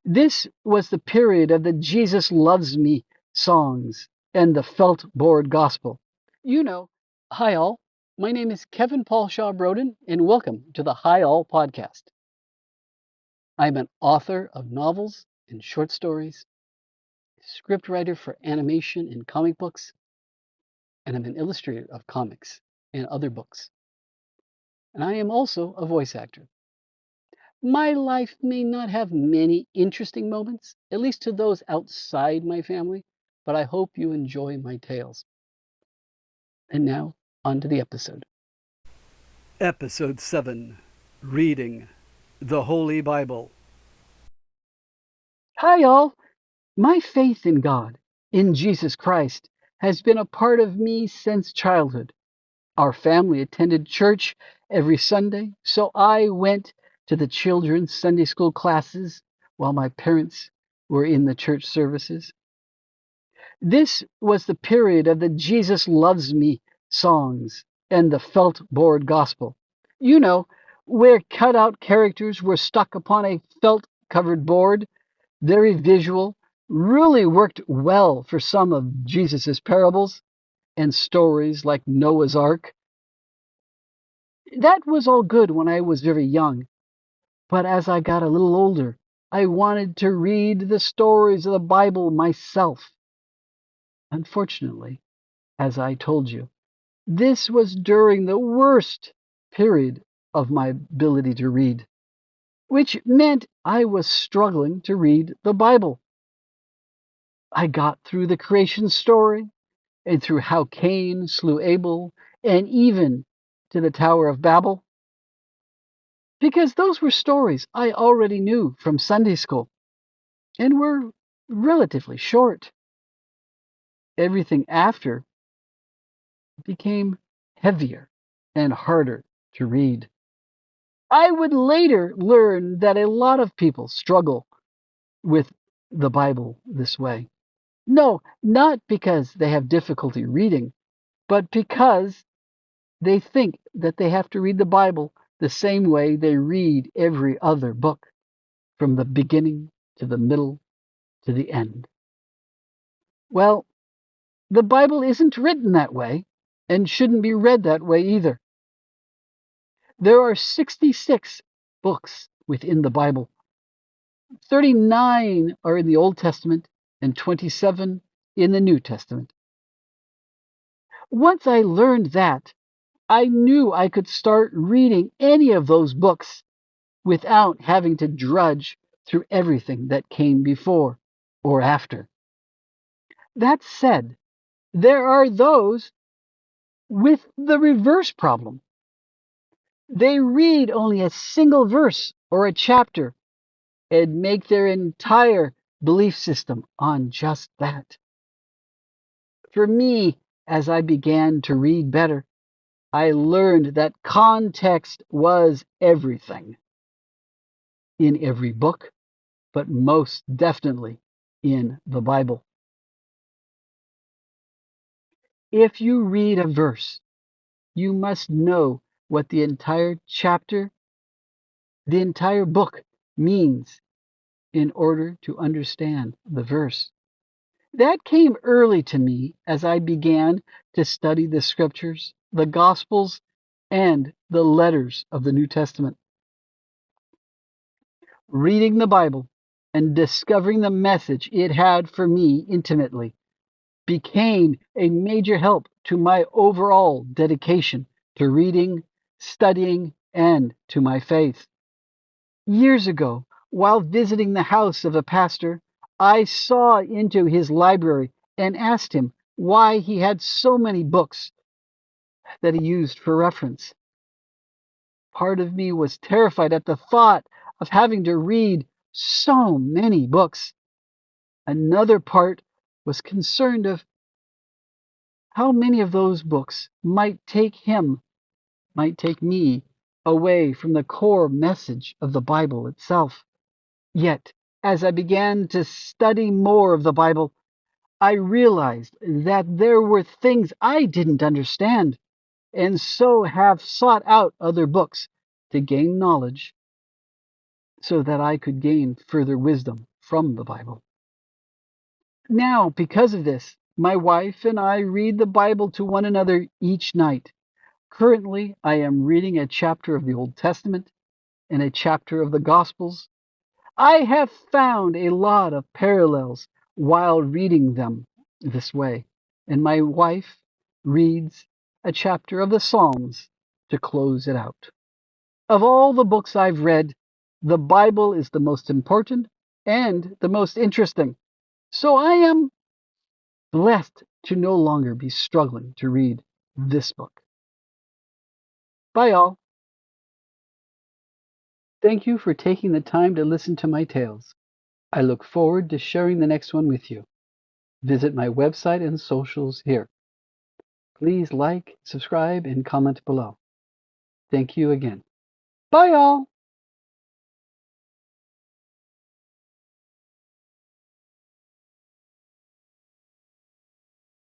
This was the period of the Jesus Loves Me songs and the felt board gospel. You know, hi all. My name is Kevin Paul Shaw Broden, and welcome to the Hi All podcast. I'm an author of novels and short stories, scriptwriter for animation and comic books, and I'm an illustrator of comics and other books. And I am also a voice actor. My life may not have many interesting moments, at least to those outside my family, but I hope you enjoy my tales. And now, on to the episode. Episode 7, Reading the Holy Bible. Hi, all. My faith in God, in Jesus Christ, has been a part of me since childhood. Our family attended church every Sunday, so I went to the children's Sunday school classes while my parents were in the church services. This was the period of the Jesus Loves Me songs and the felt board gospel. You know, where cutout characters were stuck upon a felt covered board, very visual, really worked well for some of Jesus's parables and stories like Noah's Ark. That was all good when I was very young, but as I got a little older, I wanted to read the stories of the Bible myself. Unfortunately, as I told you, this was during the worst period of my ability to read, which meant I was struggling to read the Bible. I got through the creation story and through how Cain slew Abel and even to the Tower of Babel, because those were stories I already knew from Sunday school and were relatively short. Everything after became heavier and harder to read. I would later learn that a lot of people struggle with the Bible this way. No, not because they have difficulty reading, but because they think that they have to read the Bible the same way they read every other book, from the beginning to the middle to the end. Well, the Bible isn't written that way and shouldn't be read that way either. There are 66 books within the Bible. 39 are in the Old Testament and 27 in the New Testament. Once I learned that, I knew I could start reading any of those books without having to drudge through everything that came before or after. That said, there are those with the reverse problem. They read only a single verse or a chapter and make their entire belief system on just that. For me, as I began to read better, I learned that context was everything in every book, but most definitely in the Bible. If you read a verse, you must know what the entire chapter, the entire book means in order to understand the verse. That came early to me as I began to study the scriptures, the gospels, and the letters of the New Testament. Reading the Bible and discovering the message it had for me intimately became a major help to my overall dedication to reading, studying, and to my faith. Years ago, while visiting the house of a pastor, I saw into his library and asked him why he had so many books that he used for reference. Part of me was terrified at the thought of having to read so many books. Another part was concerned of how many of those books might take me away from the core message of the Bible itself. Yet, as I began to study more of the Bible, I realized that there were things I didn't understand, and so have sought out other books to gain knowledge so that I could gain further wisdom from the Bible. Now, because of this, my wife and I read the Bible to one another each night. Currently, I am reading a chapter of the Old Testament and a chapter of the Gospels. I have found a lot of parallels while reading them this way, and my wife reads a chapter of the Psalms to close it out. Of all the books I've read, the Bible is the most important and the most interesting. So I am blessed to no longer be struggling to read this book. Bye, all. Thank you for taking the time to listen to my tales. I look forward to sharing the next one with you. Visit my website and socials here. Please like, subscribe, and comment below. Thank you again. Bye, all.